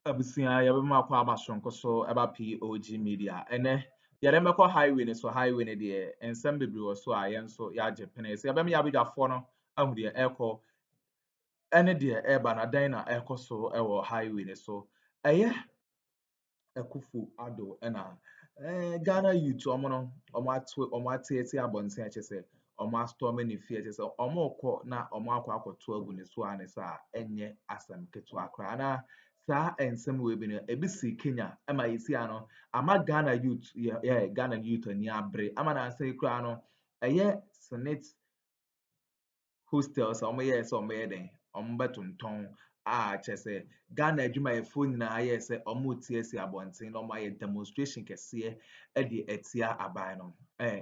Abusia yɛbɛma akɔ abasonko so ɛba POG Media ɛnɛ yɛde highway ne so highway ne deɛ nsɛm bebree wɔ so a yɛn nso yɛagye pene sɛ yɛbɛma yɛabadwafoɔ no ahu deɛ ɛkɔ ɛne deɛ ɛba na dan na ɛkɔ so ɛwɔ highway ne so ɛyɛ Akuffo Addo ɛna Ghana youth ɔmo no ɔmo ate abɔnten kyɛ sɛ ɔmo astɔme ne fie kyɛ sɛ ɔmo kɔ na ɔmo akɔto agu ne so a ne saa ɛnyɛ asɛm ketewa koraa na saa nsɛm wɔ bi no ebi si Kenya ɛma yɛsi ano ama Ghana youth Ghana youth ani abere ama na asɛ koraa no ɛyɛ Senate hostels a ɔmo yɛ sɛ ɔmo yɛ den ɔmo bɛtontɔn a kyɛ sɛ Ghana adwumayɛfoɔ nyinaa yɛ sɛ ɔmo tie si abɔnten na ɔmo ayɛ demonstration kɛseɛ ɛde ɛtia aban no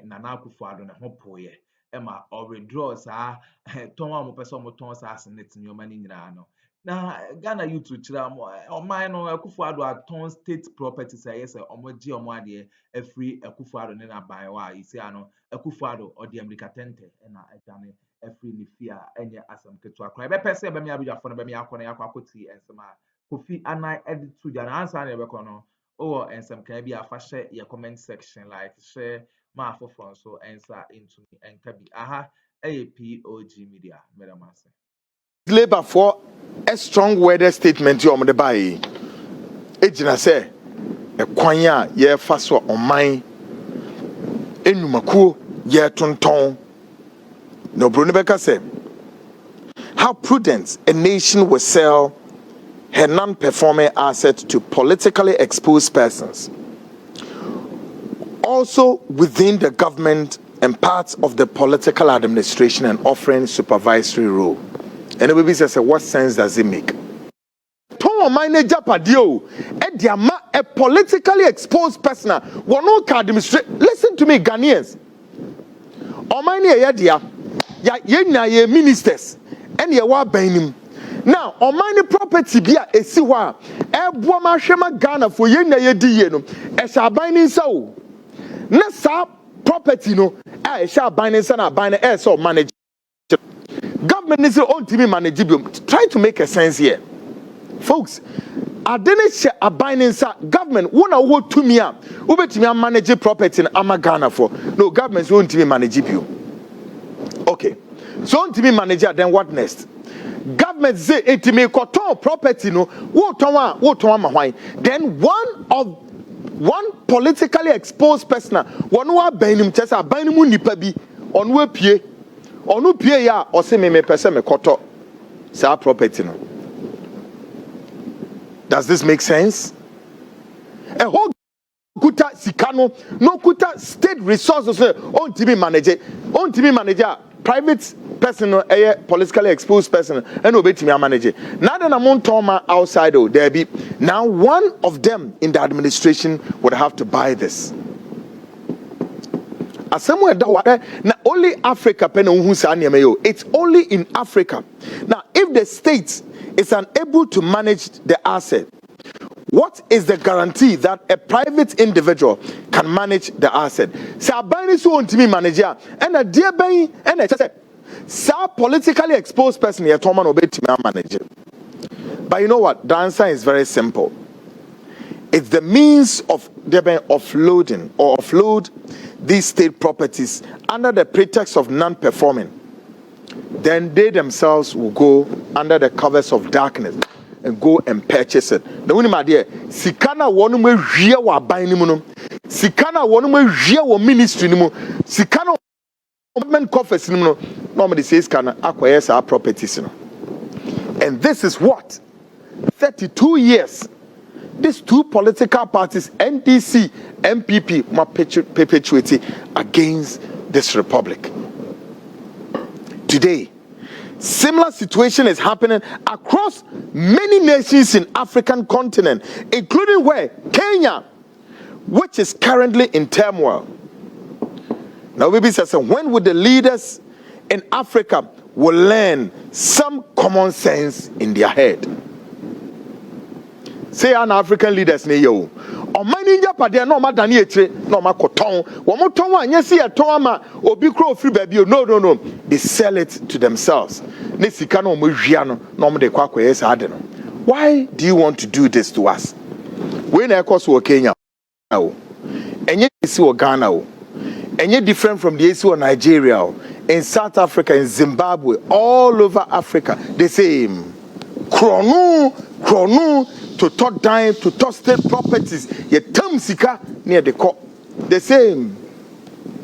Nana Akuffo Addo ne ho pooyɛ ɛma ɔredraw saa tɔn a ɔmo pɛ sɛ ɔmo tɔn saa Senate nneɛma no nyinaa no na Ghana youth kyerɛ ɔman no Akuffo Addo atɔn state properties a ɛyɛ sɛ ɔmo gye ɔmo adeɛ afiri Akuffo Addo ne n'aban hɔ a yɛsi ano Akuffo Addo ɔde America tɛntɛ ɛna ɛdane afiri ne fie a ɛnyɛ asɛm ketewa koraa yɛbɛpɛ sɛ ɛbɛmi abadwafoɔ no bɛmi akɔ na yɛakɔ akɔtie nsɛm a Kofi anan ɛde to gya na ansa na yɛbɛkɔ no wowɔ nsɛmkaa bi a fa hyɛ yɛ comment section like hyɛ ma afoforɔ nso ɛnsa ntumi ɛnka bi aha ɛyɛ POG Media mɛdam ase Labour for a strong worded statement you on the buy. Ejina say a kwanya ye faso on mine enumaku ye tonton. No Brunebeka said how prudent a nation will sell her non-performing assets to politically exposed persons. Also within the government and parts of the political administration and offering supervisory role. And the baby says, what sense does it make? Tom manager padio, a politically exposed person, one no administrate. Listen to me, Ghanaians. Omani yadia, ye ministers, and ye wa bainim. Now, Omani property be a siwa, Buama Shema Ghana for ye na ye di no, as a binding so. Nasa property no, I shall binding sana binding as or manage. Government is the own team managerial. Try to make a sense here, folks. I didn't share a binding government. One hour to me, over to me manage property in Ghana for no government's own team managerial. Okay, so on team manager. Then what next? Government say it may control property no. What then one politically exposed person, one who are binding just a binding nipa bi on we pay. Onu pie ya o se me pese me koto sa property no. Does this make sense? A whole kuta sikano no kuta state resources on TV manager private person a politically exposed person and obetimi manager. Now then among toma outside there be now one of them in the administration would have to buy this. Somewhere now only Africa it's only in Africa. Now if the state is unable to manage the asset, what is the guarantee that a private individual can manage the asset? So a so to me manager and a dear bay and a politically exposed person here to manage. But you know what? The answer is very simple. It's the means of offloading or offload these state properties under the pretext of non-performing. Then they themselves will go under the covers of darkness and go and purchase it. The only idea, sikana wonu me hwia wa ban ni mu no, sikana wonu me hwia wa ministry ni mu, sikana government coffers ni mu no, normally says kana akweye sa properties no. And this is what 32 years these two political parties, NDC, MPP, perpetuating against this republic. Today, similar situation is happening across many nations in African continent, including where Kenya, which is currently in turmoil. Now, maybe says, when would the leaders in Africa will learn some common sense in their head? Say an African leaders ne yo. O mani Japan no ma dani etre no ma koton. Wo mo ton wa anya si eton ama obi kro free baby. No. They sell it to themselves. Ne sika no mo hwia no de kwa kwese ade no. Why do you want to do this to us? When I cross Kenya, and yet see Ghana, and yet different from the issue of Nigeria, in South Africa, in Zimbabwe, all over Africa, the same. Chrono, to talk down, to talk state properties, yet Tamsika near the court, the same.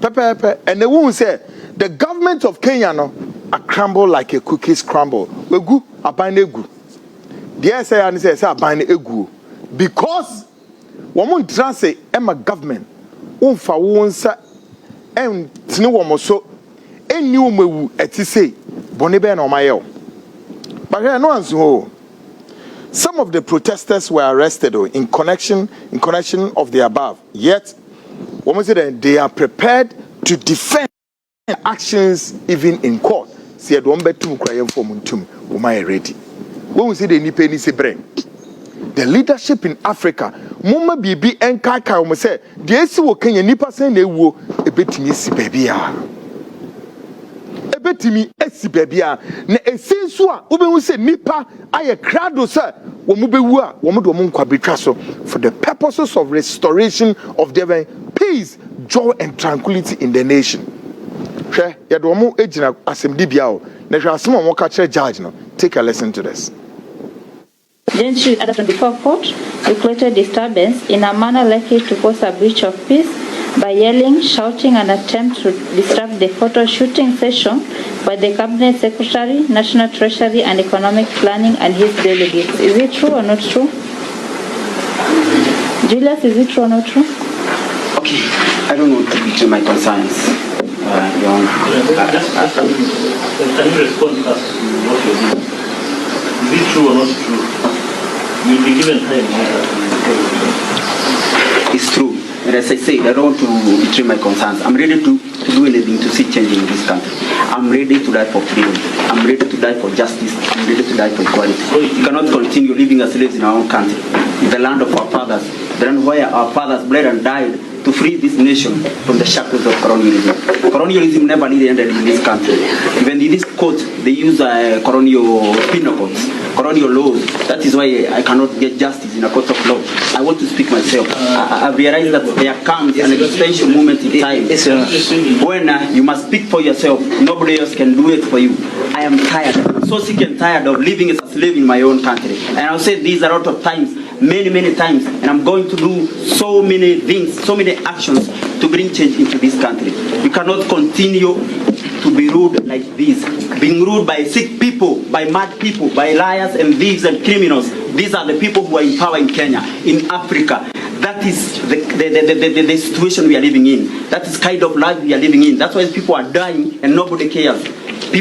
Pepe, and the woman said, the government of Kenya no, are crumbled like a cookie scramble. We go, a bind egu. The SAN says, I bind egu. Because woman transit Emma government, unfa wonsa, and Tino Womoso, and new mewu at say, Boniben or Mayo. But here no answer. Some of the protesters were arrested in connection of the above. Yet, woman said they are prepared to defend actions even in court. See, I don't bet to cry for Muntum. Umay ready. When we say the Nipeni se brain, the leadership in Africa, Mama Bibi and Kaka, we say, the AC will Kenya Nipa say they will a bit me si baby. A bit me esi baby. Ne esensua, we say Nipa, I a crowd, sir. Womubewa, womudo kwabitraso for the purposes of restoration of divine peace, joy, and tranquility in the nation. Take a listen to this. Gentry at the 24 court declared disturbance in a manner likely to cause a breach of peace by yelling, shouting, and attempt to disrupt the photo shooting session by the Cabinet Secretary, National Treasury, and Economic Planning and his delegates. Is it true or not true? Julius, is it true or not true? Okay, I don't want to betray my concerns. Your Honor. Can you respond to what you're doing? Is it true or not true? You'll be given time. It's true. And as I said, I don't want to betray my concerns. I'm ready to do anything to see change in this country. I'm ready to die for freedom. I'm ready to die for justice. I'm ready to die for equality. We cannot continue living as slaves in our own country, the land of our fathers, the land where our fathers bled and died to free this nation from the shackles of colonialism. Colonialism never ended in this country. Even in this court, they use colonial penal codes, colonial laws. That is why I cannot get justice in a court of law. I want to speak myself. I realize that there comes an existential moment in time when you must speak for yourself. Nobody else can do it for you. I am tired. I'm so sick and tired of living as a slave in my own country. And I'll say these a lot of times, many times, and I'm going to do so many things, so many actions to bring change into this country. We cannot continue to be ruled like this, being ruled by sick people, by mad people, by liars and thieves and criminals. These are the people who are in power in Kenya, in Africa. That is the situation we are living in. That is kind of life we are living in. That's why people are dying and nobody cares.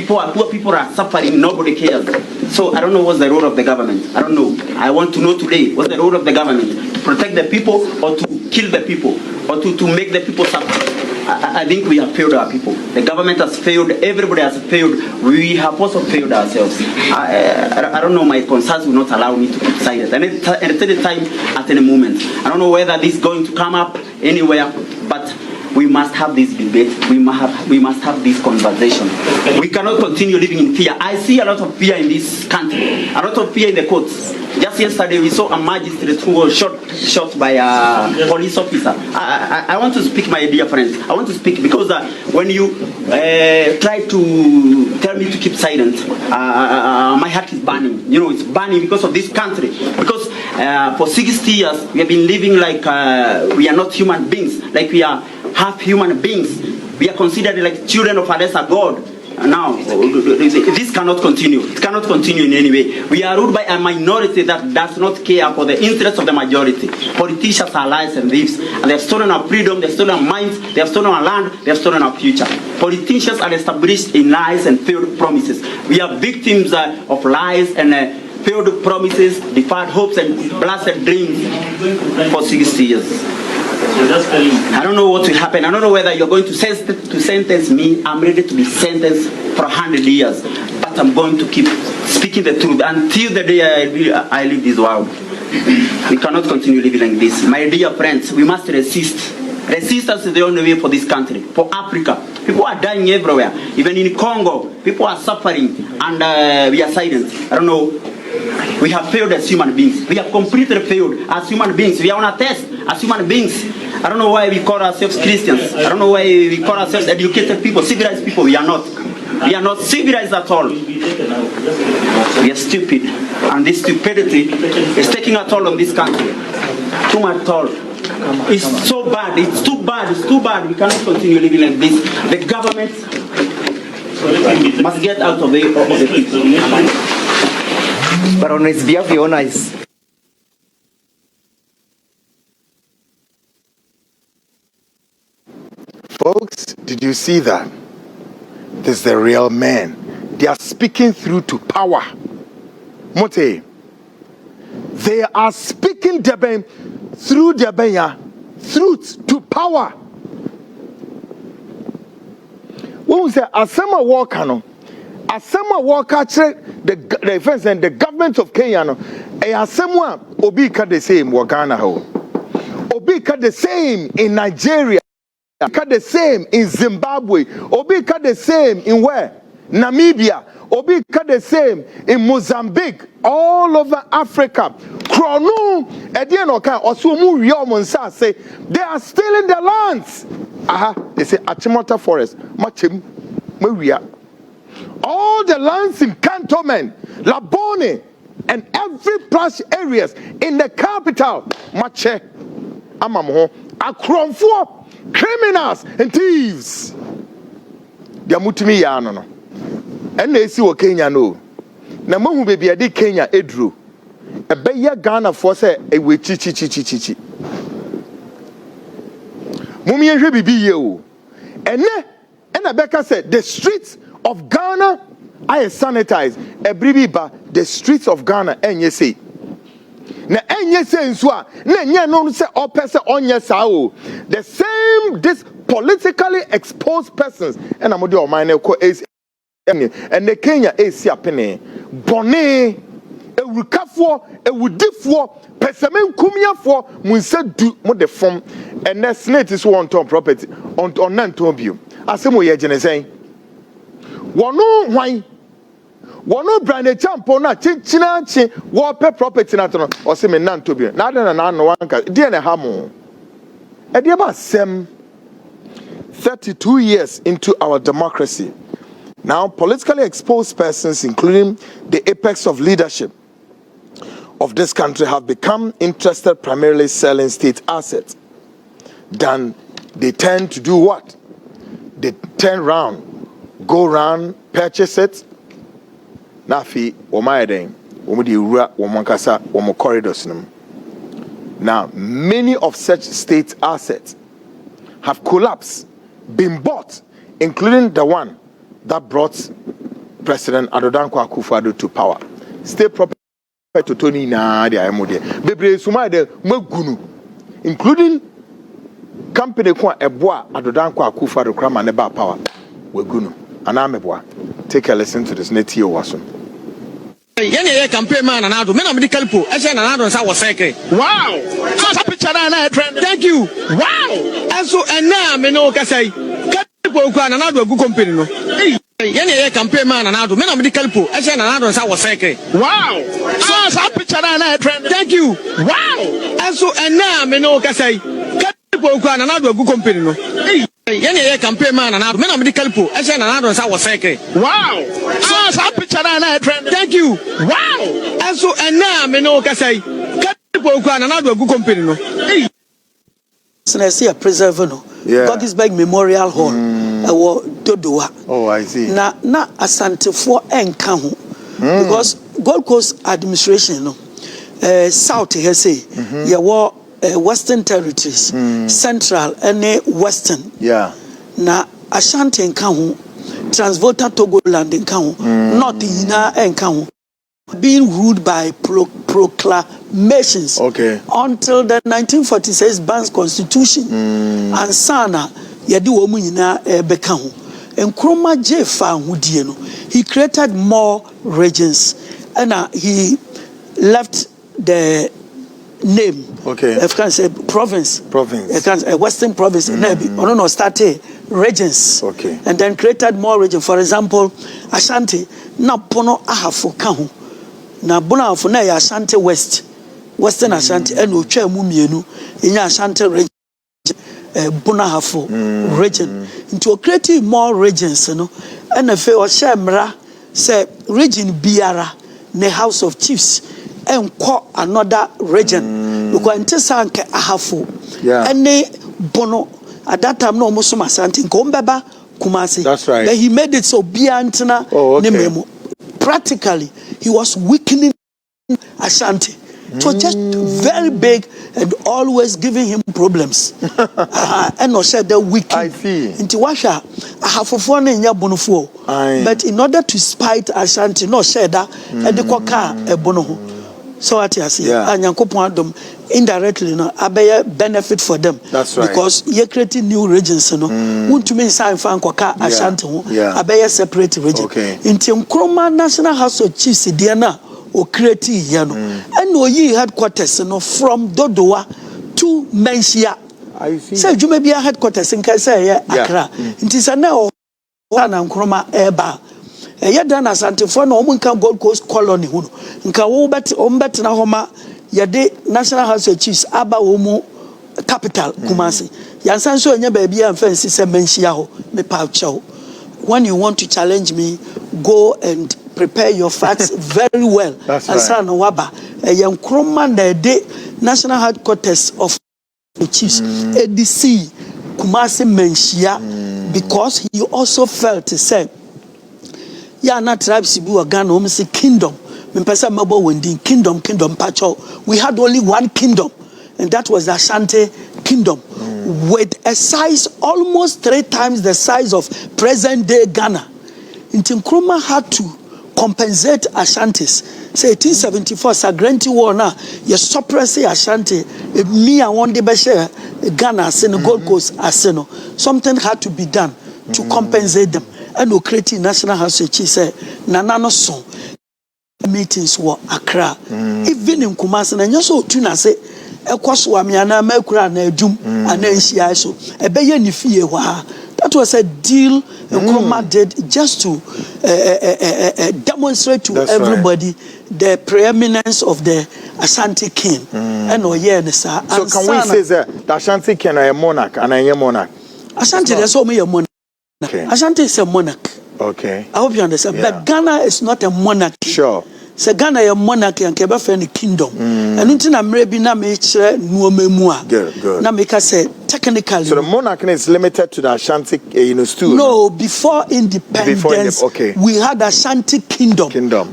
Poor people are suffering, nobody cares. So I don't know what's the role of the government. I don't know. I want to know today, what's the role of the government? To protect the people or to kill the people? Or to make the people suffer? I think we have failed our people. The government has failed, everybody has failed. We have also failed ourselves. I don't know, my concerns will not allow me to keep silent. And at any time, at any moment. I don't know whether this is going to come up anywhere, but we must have this debate. We must have this conversation. We cannot continue living in fear. I see a lot of fear in this country. A lot of fear in the courts. Just yesterday we saw a magistrate who was shot by a police officer. I want to speak, my dear friends. I want to speak because when you try to tell me to keep silent, my heart is burning. You know, it's burning because of this country. Because for 60 years we have been living like we are not human beings, like we are half human beings. We are considered like children of a lesser God. Now, this cannot continue. It cannot continue in any way. We are ruled by a minority that does not care for the interests of the majority. Politicians are liars and thieves. And they have stolen our freedom, they have stolen our minds, they have stolen our land, they have stolen our future. Politicians are established in lies and failed promises. We are victims of lies and failed promises, deferred hopes and blasted dreams for 60 years. I don't know what will happen. I don't know whether you're going to sentence me. I'm ready to be sentenced for 100 years. But I'm going to keep speaking the truth until the day I leave this world. We cannot continue living like this. My dear friends, we must resist. Resistance is the only way for this country, for Africa. People are dying everywhere. Even in Congo, people are suffering and we are silent. I don't know We have failed as human beings. We have completely failed as human beings. We are on a test as human beings. I don't know why we call ourselves Christians. I don't know why we call ourselves educated people, civilized people. We are not. We are not civilized at all. We are stupid. And this stupidity is taking a toll on this country. Too much toll. It's so bad. It's too bad. It's too bad. We cannot continue living like this. The government must get out of the people. But on his behalf, your honor is. Folks, did you see that? This is the real men. They are speaking through to power. Mote. They are speaking through to power. When we say Asema Walker, no, Asema Walker, the defense and the government of Kenya, no, Asema Obika the same Wagana ho, Obika the same in Nigeria, Obika the same in Zimbabwe, Obika the same in where? Namibia, Obika the same in Mozambique, all over Africa. Krono, Edianoka, Osumu Riomonsa say they are stealing their lands. They say Achimota Forest, Machim, Maria. All the lands in Cantonment, Labone, and every plush areas in the capital, Mache, Amamo, Akroma, criminals and thieves. They are mutimi yano. And they see what Kenya know. Na mo hu baby ade Kenya edru. Ebeya Ghana for say e we chi. Mumie hwe bibi ye o. Ene Beka said the streets of Ghana are sanitized. Ebribi ba the streets of Ghana enye say. Na enye say nso a na enye no say opese onye sa o. The same this politically exposed persons and amode o man na ko and the Kenya is happening. Bonne, a wukafo, a wudifo, pesamen kumia for munse du mo de form, and that snake is one ton property on Nantobium. Asemo ye genesay. Wano wine. Wano brand a champo na china wape property natono or seme Nantobium. Nada na no one dear hamo. A dear about 32 years into our democracy. Now, politically exposed persons, including the apex of leadership of this country, have become interested primarily selling state assets. Then they tend to do what? They turn around, go around, purchase it. Nafi, omayeden, omudi ura, omankasa, omo corridors. Now, many of such state assets have collapsed, been bought, including the one that brought President Akuffo to power. State property to Tony na dia emode. Bebre suma de magunu, including company kwa eboa Akuffo krama ne ba power. Wegunu. Anameboa. Take a listen to this neti owaso. Yene campaign man and Addo. Men medical po. Ese na Addo nsa was secret. Wow. So picture na trend. Thank you. Wow. Eso ena me no kasai. People kwa na Addo gu company no. Yene campaign man and Addo. Men medical po. Ese na Addo nsa was secret. Wow. So picture na trend. Thank you. Wow. Eso ena me no kasai. People kwa na Addo gu company no. Yene campaign man and Addo. Men medical po. Ese na Addo nsa was secret. Wow. So picture na trend. Thank you. Wow. Eso ena me no kasai. People kwa na Addo gu company no. I see a preserver no. God'sburg Memorial Hall. Dodoa. Oh, I see. Na asante for enka ho. Because Gold Coast administration no. South here say Western Territories, Central and Western. Yeah. Na Ashanti enka ho. Transvolta Togoland enka ho. North ina enka ho. Being ruled by proclamations until the 1946 Ban's Constitution and Sana yadi wo mu nyina beka ho Nkrumah Jefa hudie no he created more regions and he left the name if can say province Western province no started regions and then created more regions. For example, Ashanti na pono ahafo ka ho na Bonafo na ya Ashanti West, Western Ashanti, and Ocha Mumienu, in Ashanti region, Bonafo region, into creating more regions, you know, and if you share say region Biara, the House of Chiefs, and call another region, because Intesanke Ahafo, and they Bono at that time no Musum Ashanti, Gombeba, Kumasi. That's right. But he made it so Biantana, practically, he was weakening Ashanti. It was just very big and always giving him problems. And no said the weak. I see. Into Washa, I have a phone in Yabonofo. But in order to spite Ashanti, no said that and the Koka a bono. So what I see, and Yankopon indirectly, no, I benefit for them. That's right. Because you're creating new regions, no. Want to mean sign fan Koka Ashanti, I separate region. Okay. Into Akroma National House of Chiefs, Diana. Or creative, and no ye headquarters, from Dodoa to Mensia. I see. So you may be a headquarters in Kasa, Accra. It is a now one and Chroma Eba. A Yadana Santifon, Omunka Gold Coast Colony, Nka Wobet, Ombet Nahoma, Yade National House of Chiefs, Aba Omo capital, Kumasi. Yansanso and your baby and fancy Mensiao, me Paucho. When you want to challenge me, go and prepare your facts very well. That's right. And Waba, a young Akroma, the national headquarters of the Chiefs, ADC, Kumasi Menshia, because he also felt to say, yeah, not tribes, Sibu, Ghana, almost a kingdom. Kingdom, Pacho. We had only one kingdom, and that was the Ashanti Kingdom, with a size almost 3 times the size of present day Ghana. Akroma had to compensate Ashantis. Say 1874, Sagrenti War now, you suppress Ashanti, me and one day Ghana, Gold Coast, Aseno. Something had to be done to compensate them. And we created National House of Chiefs, Nanano song. Meetings were Accra. Even in Kumasi, and you saw Tuna say, Ekwaswamiana, Mekura, and Jum, and then she also, a Bayanifi. That was a deal Akroma did just to demonstrate to everybody the preeminence of the Ashanti king. And so can we say that the Ashanti king is a monarch and a monarch? Ashanti is only a monarch. Okay. Ashanti is a monarch. Okay. I hope you understand. But Ghana is not a monarchy. Sure. So Ghana is a monarchy and Keba for any kingdom. And until I'm maybe na me nuomemua. Good. Na make say technically. So the monarchy is limited to the Ashanti, stool. No, before independence, we had Ashanti kingdom.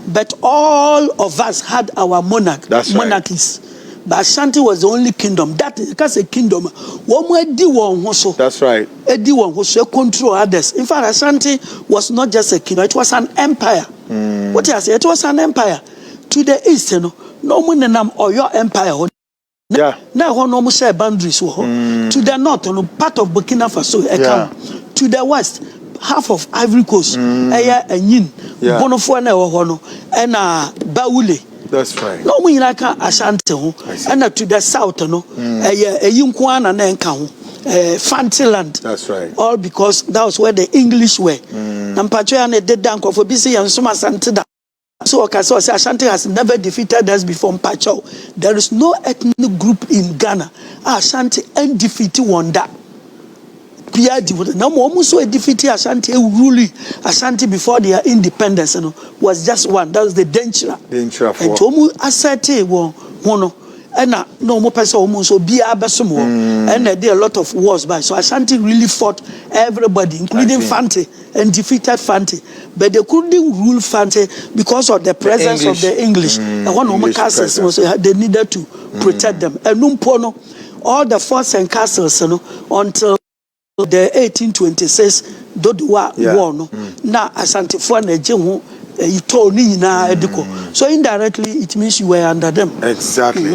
But all of us had our monarchies. But Ashanti was the only kingdom. That is because a kingdom. That's right. Who control others. In fact, Ashanti was not just a kingdom; it was an empire. What I say? It was an empire. To the east, no one or your empire. Yeah. Now, no share boundaries. To the north, part of Burkina Faso. To the west, half of Ivory Coast. And Yin, Bonofo and Baule. That's right. No, we like Ashanti, and to the south, a Yunkwan and Enkan, Fantiland. That's right. All because that was where the English were. Nampachuan did Danko for BC and Suma Santida. So Ashanti has never defeated us before Mpacho. There is no ethnic group in Ghana. Ashanti undefeated wonder. Now, almost defeated Ashanti, Ashanti before their independence was just one. That was the Denchira. And Tomu Asate one. And no more person almost be abesumo. And there are a lot of wars by. So Ashanti really fought everybody, including Fante, and defeated Fante. But they couldn't rule Fante because of the presence of the English. And one of my castles was they needed to protect them. And Numpono, all the forts and castles until the 1826 Dodowa war na Ashanti for na jehu itoni na ediko. So indirectly it means you were under them. Exactly.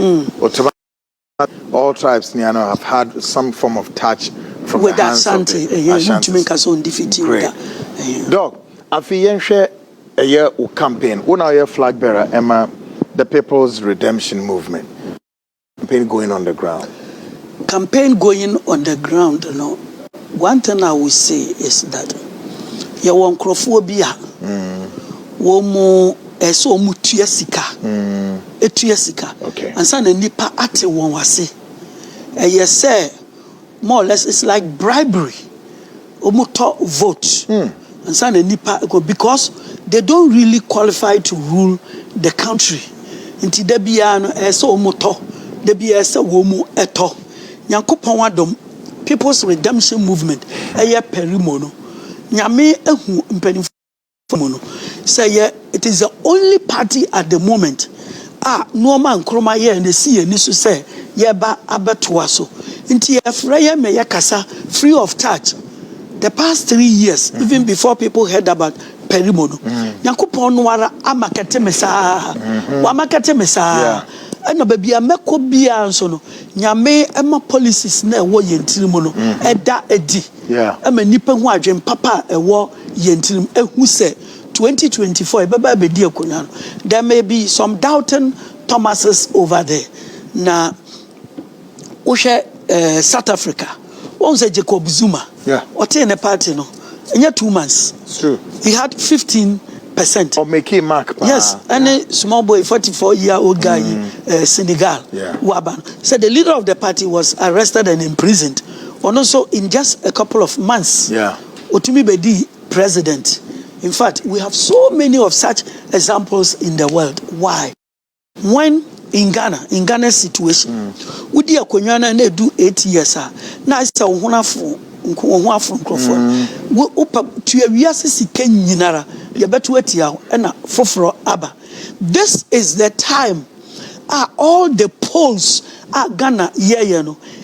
All tribes have had some form of touch from with the hands Ashanti, of the Ashanti. To make us own defeating. Great. Dog, afi yenhwe a year campaign. One our flag bearer Emma, the People's Redemption Movement. Campaign going on the ground. One thing I will say is that you want Akuffo womu eso mutua sika Etu sika. Okay. And so nipa ate won wase. You say more or less it's like bribery. Omoto vote. And so nipa because they don't really qualify to rule the country. Inti debia no so omoto, debia se wo mu eto. Nyankopon wadom People's Redemption Movement eye perimo no. Nyame ehu mpanimfo no. Say it is the only party at the moment no man Akroma ye and see ni so say ye ba abetoa so. Inti ye freye me ye kasa free of charge. The past 3 years, even before people heard about Perimono, Nyankopon no wara amakete mesa, wa makete mesa. Eno baby ameko bia so no, nyame ema policies na ewo yentirim no, eda edi. Ema nipa hu adwen papa ewo yentirim ehu se 2024 baba bedi akonya no. There may be some doubting Thomases over there. Na ohwe South Africa. One say Jacob Zuma. What in a party no? In 2 months. It's true. He had 15%. Or make him mark. Yes, and a small boy, 44-year-old guy, Senegal, Waban. Said the leader of the party was arrested and imprisoned. And also in just a couple of months. Otumi Bedi president. In fact, we have so many of such examples in the world. Why? When in Ghana's situation, we do a do 8 years. Now it's a wonderful. We this is the time all the polls Ghana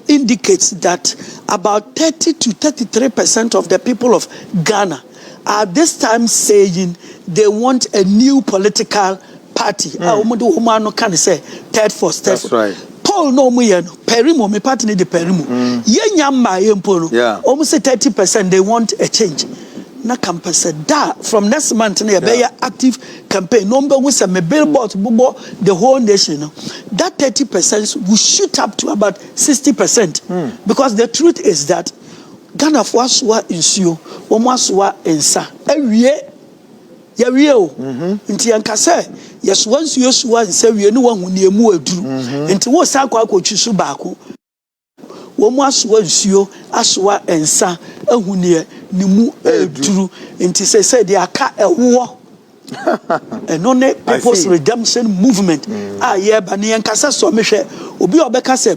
indicates that about 30 to 33% of the people of Ghana are this time saying they want a new political party. Can say third force. That's right. Paul no Perimo, me party need the Perimo. Almost 30% they want a change. Na campus said that from next month be active campaign. Number we say me billboard the whole nation. That 30% will shoot up to about 60%. Because the truth is that Ghana for swa insio, omwa ensa. Nti yanka say yes once you swa nsa wie no wahu ne emu aduru nti wo sa kwa akotwisu baako wo mu aswa nsuo aswa ensa ahu ne mu aduru nti say de aka ewo eno ne People's Redemption Movement ye ba ne yanka say so mehwe obi obeka say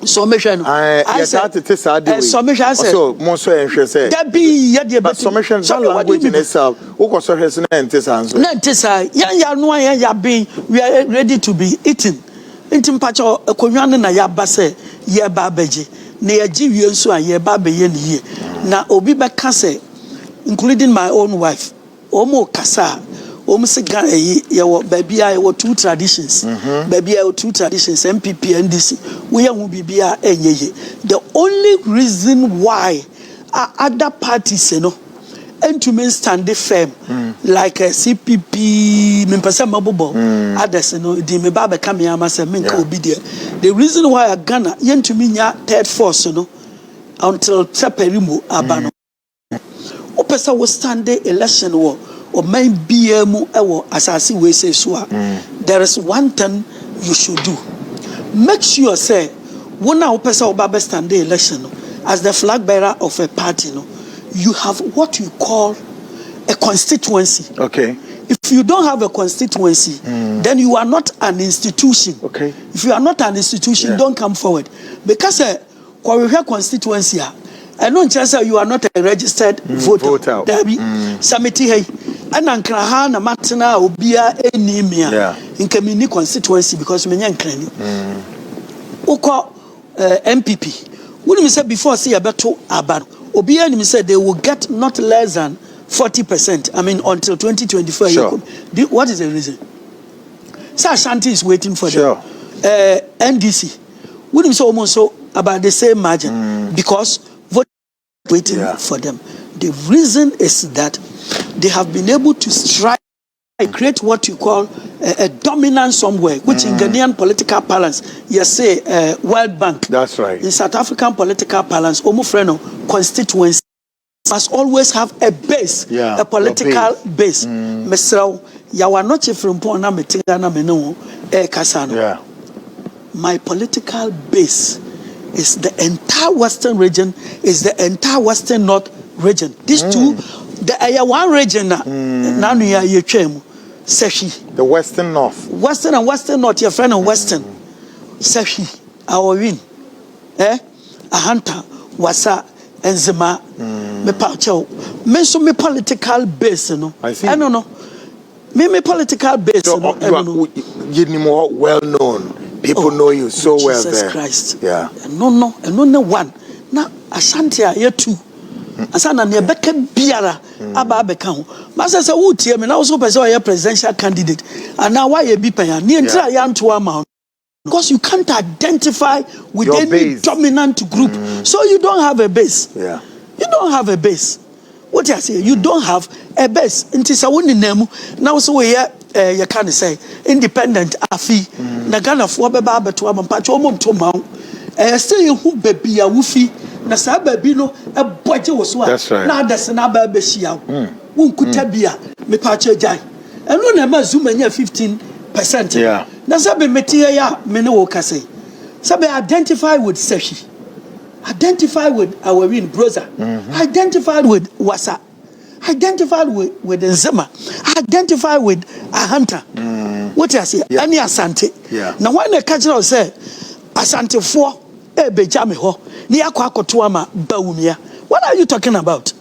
so mehwe no I said it is hard so mehwe say so mo so enhwe say that be ye de but so mehwe that language in itself wo ko so hwe say na ntisa so na ntisa ya no ya bin we are ready to be eaten nti mpacho akonwa ne na ya ba say ye ba baje na ya ji wie nso a ye ba be ye ne ye na obi be ka say including my own wife omo kasa Omsiga ye babia ye two traditions. Babia two traditions MPP NDC. We are bibia enyeye. The only reason why other parties and to men stand firm like CPP mempasa mabobo others di me baba kamia say menka obi there. The reason why Ghana yen to me nya third force until Tsaperimo abano. Opesa wo stand election war or may be asasi we say so. There is one thing you should do. Make sure say when now person obaba stand the election as the flag bearer of a party you have what you call a constituency. Okay. If you don't have a constituency, then you are not an institution. Okay. If you are not an institution, don't come forward. Because we have constituency, I don't say you are not a registered voter. There be samiti hey. Anankra na matena obia enimia in community constituency because menya nkrani. Uko MPP. When we said before say abeto aban. Obia ni said they will get not less than 40%. I mean until 2024. Sure. What is the reason? Sir Ashanti is waiting for them. NDC. When we say almost so about the same margin because vote waiting for them. The reason is that they have been able to strike, create what you call a dominance somewhere, which in Ghanaian political balance, you say World Bank. That's right. In South African political balance, Omofreno constituency must always have a base, a political base. Mesrao, ya wa no chefrempon na metinga na me no kasa no. Yeah. My political base is the entire western region, is the entire western north region. These two, the one region na no ya yetwam seshi. The western north. Western and western north, your friend and western. Seshi, our win. Ahanta wasa enzema me paucho. Me so me political base no. I see. No. Me political base So, no. you more well known. People know you so well there. Jesus Christ. Yeah. No one. Na Ashanti aye two. Asana ne beka biara aba beka ho. Masa say wo tie me na wo so pese o presidential candidate. And now why you be pan? Ni entra ya nto ama. Because you can't identify with your any base. dominant group. So you don't have a base. Yeah. You don't have a base. What I say? You don't have a base. Nti sa woni nemu na so we you can say independent afi na Ghana fo beba abeto ampa cho mom to ma still you hu baby a wufi na sa baby no e boje wo so a na adese na ba be hia wo nkuta bia me pa cha jai eno na ma zoom anya 15%. Yeah. Na sa be metie ya me ne wo kase sa be identify with Seshi, identify with our win brother, identified with Wasa, identified with Nzema, identified with Ahanta. What I say? Any Asante. Yeah. Now when the culture say Asante for Bejame ho, ni akwa tuama Bawumia. What are you talking about?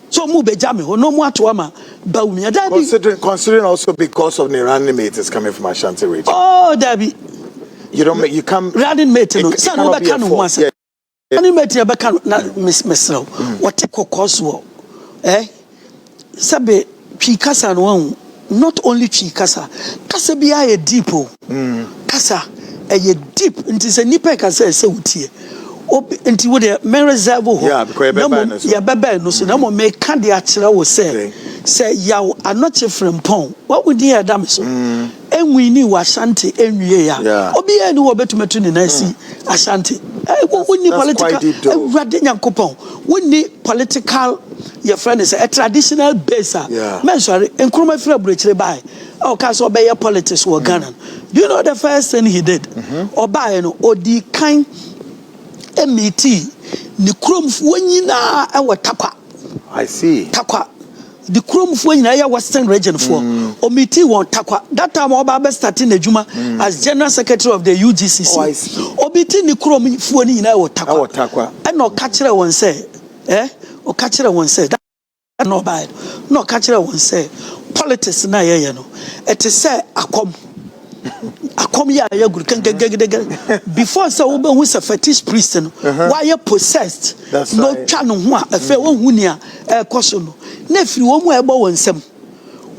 So mu Bejame ho, no more tuama Bawumia. Considering also because of the running mate is coming from Ashanti region. Oh, Debbie. You come running mate no. Son no be can once. Running mate ya be can na miss no. What take kokoso. Sabe twi kasa no not only twi kasa bia ye deep kasa ye deep nti se nipa kasa se wutie nti wo de men reserve ho ya bebe no so na mo me ka de akira wo say yaw anoche frempon what would you adam so enwi ni wa Ashanti enwie ya obi ya ni wo betumetu ni na si Ashanti woni political awurade nyankopon woni political your friend is a traditional base men sorry Nkrumah fira burekire bai o ka so be politics wo Ghana. Do you know the first thing he did obai no odi kan emiti ni kromfo nyina e watakwa. I see. Takwa the kromfo nyina ya western region for omiti won takwa that time oba be starting adwuma as general secretary of the UGCC. Oh, I see. Obiti ni kromfo nyina e watakwa and no ka kire won say o ka kire won say that no bad no ka kire won say politics na ye no it is say akom ya good before so we who is a fetish priest no why you possessed no twa no ho a afa wo hu ni a koso no na firi wo mu e bo wonsem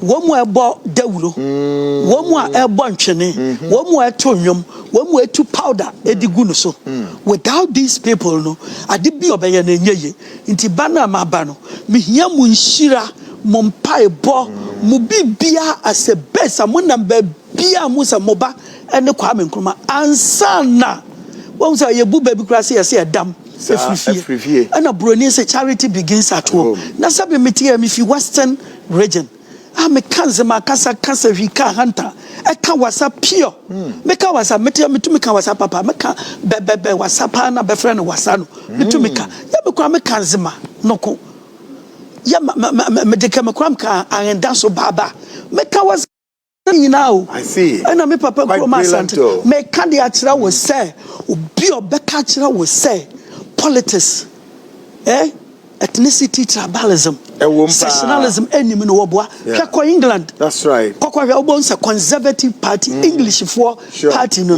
wo mu e bo dawuro wo mu a e bo ntwene wo mu e to nwom wo mu e tu powder edigu no so without these people no ade bi obeye na nyeye nti bana ma ba no me hia mu nshira mo mpa ebo mo bibia as a best amona bia mo sa moba ene kwa me Nkrumah ansana won say ye bu baby krase ye say edam efrifie ana broni say charity begins at home na sabe metie me fi western region me kanzema kasa hwika hanta e ka wasa pure me ka wasa metie metumi ka wasa papa me ka bebe wasa pa na be friend wasa no metumi ka ya be kwa me kanzema noko ya me de ka me kwa ka ayenda so baba me ka wasa now I see. And me papa Akroma Sante me ka de akira wo say obi obeka akira wo say politics ethnicity tribalism sectionalism enim no woboa kwa England. That's right. Kwa obonsa conservative party English for party no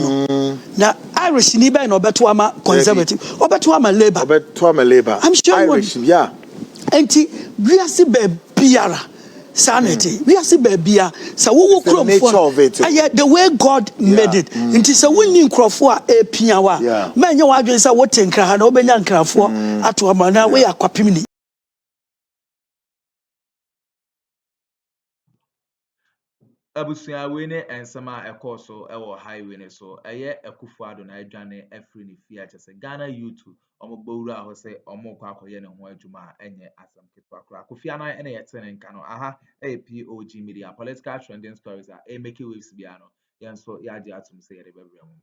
na Irish ni be no beto ama conservative obeto ama labor I'm sure Irish enti wiase be biara sanity we are see babia so wo kromfo the way God made it nti so wonni nkrofo a epia wa manye wa adwen say wo tenkra ha na obenya nkrafo ato amana we akwapem ni abusua we ne ensema ekọ so ewo highway ne so eye Akuffo Addo na adwane afri ne fie a chese Ghana youth omo gbowura ho se omo kwa akoye ne ho adwuma enye asam keto akra Kofi Annan ene yetene nka no aha POG Media political trending stories a make waves bia no yenso ya ade atum se yede bebre mu